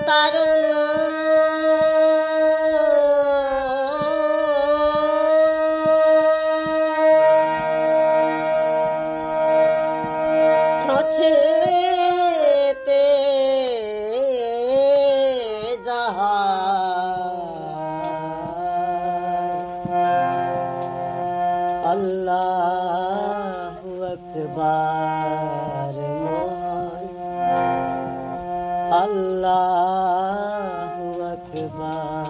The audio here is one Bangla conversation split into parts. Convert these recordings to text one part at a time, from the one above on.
তারুণ কাছেতে যাহা আল্লাহু আকবার মহান আল্লাহু আকবার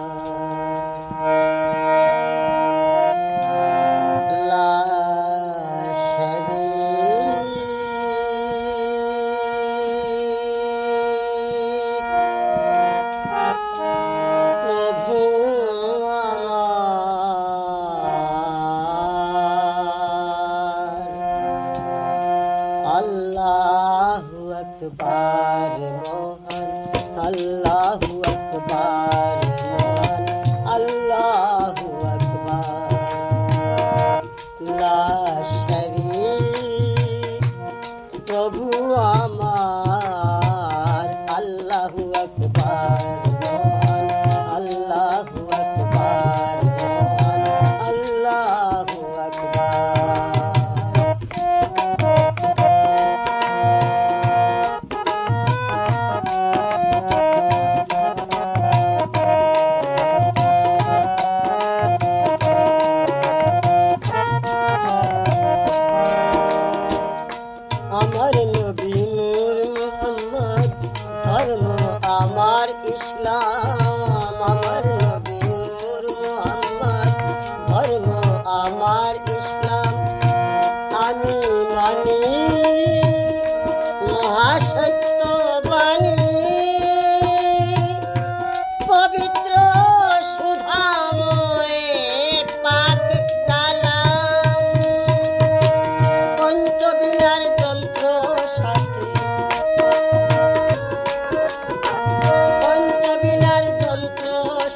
লা শারীক প্রভু আল্লাহু আকবার মহান আল্লাহু আকবার মহান আল্লাহু আকবার লা শারীক প্রভু আমার আল্লাহু আকবার মহান আল্লাহু আকবার মহান আল্লাহু আকবার আমার নবী নূর মুহাম্মদ ধর্ম আমার ইসলাম আমার নবী নূর মুহাম্মদ ধর্ম আমার ইসলাম আমি মানি মহাসত্য বাণী পবিত্র সুধাময় পাক কালাম পঞ্চবিনার যন্ত্র সাথে পঞ্চবিনার যন্ত্র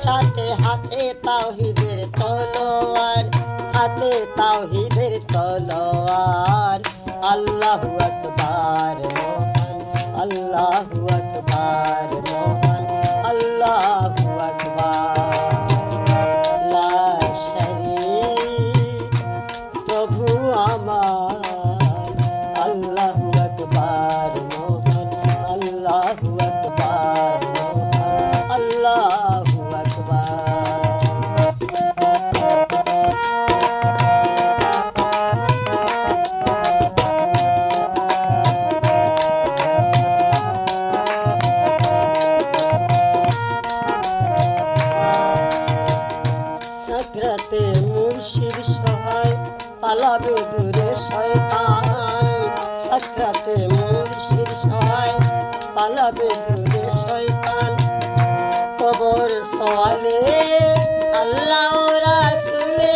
সাথে হাতে তাওহীদের তলোয়ার হাতে তাওহীদের তলোয়ার আল্লাহু আকবার মহান আল্লাহু আকবার মহান আল্লাহু আকবার লা শারীক প্রভু আমার আল্লাহু আকবার মহান আল্লাহু আকবার মহান আল্লাহু আকবার সাকরাতে মুর্শিদ সহায় পালাবে দূরে শয়তান সাকরাতে মুর্শিদ সহায় পালাবে দূরে শয়তান কবর সওয়ালে আল্লাহ রাসূলে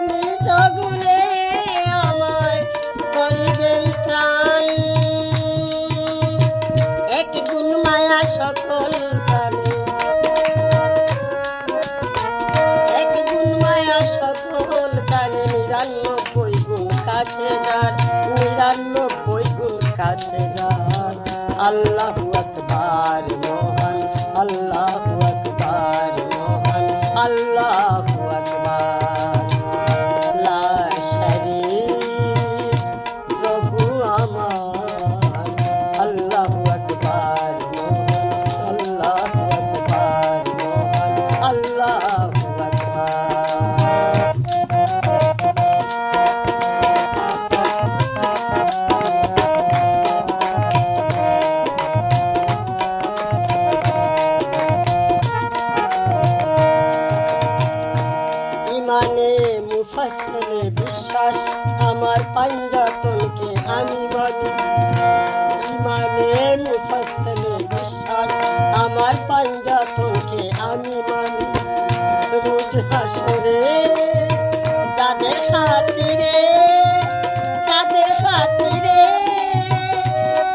নিজ গুণে আমায় করিবেন ত্রাণ এক গুণ মায়া সকল প্রাণী এক গুণ মায়া সকল প্রাণে ৯৯ গুণ কাছে যার ৯৯ গুণ কাছে যার আল্লাহু আকবার মহান আল্লাহু আকবার মহান আল্লাহু আকবার লা শারীক প্রভু আমার আল্লাহু আকবার মহান আল্লাহু আকবার মহান আল্লাহু আকবার ইমানে মুফাসসলে বিশ্বাস আমার পাঞ্জাতনকে আমি মানি ইমানে মুফাসসলে বিশ্বাস আমার পাঞ্জাতনকে আমি মানি রোজ হাসরে যাদের খাতিরে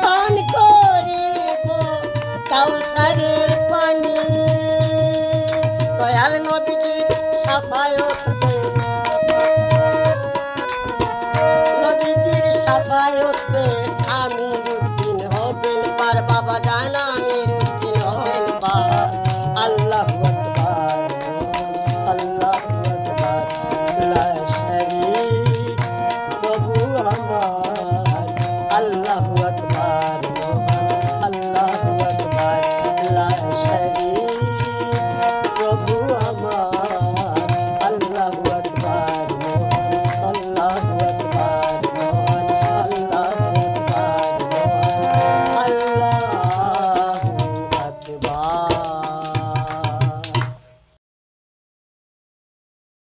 পান করিব কাউসারের পানি দয়াল নবীজির সাফায়াত নবীজির সাফায়াত আমি উদ্দিন হবেন পার বাবা জানা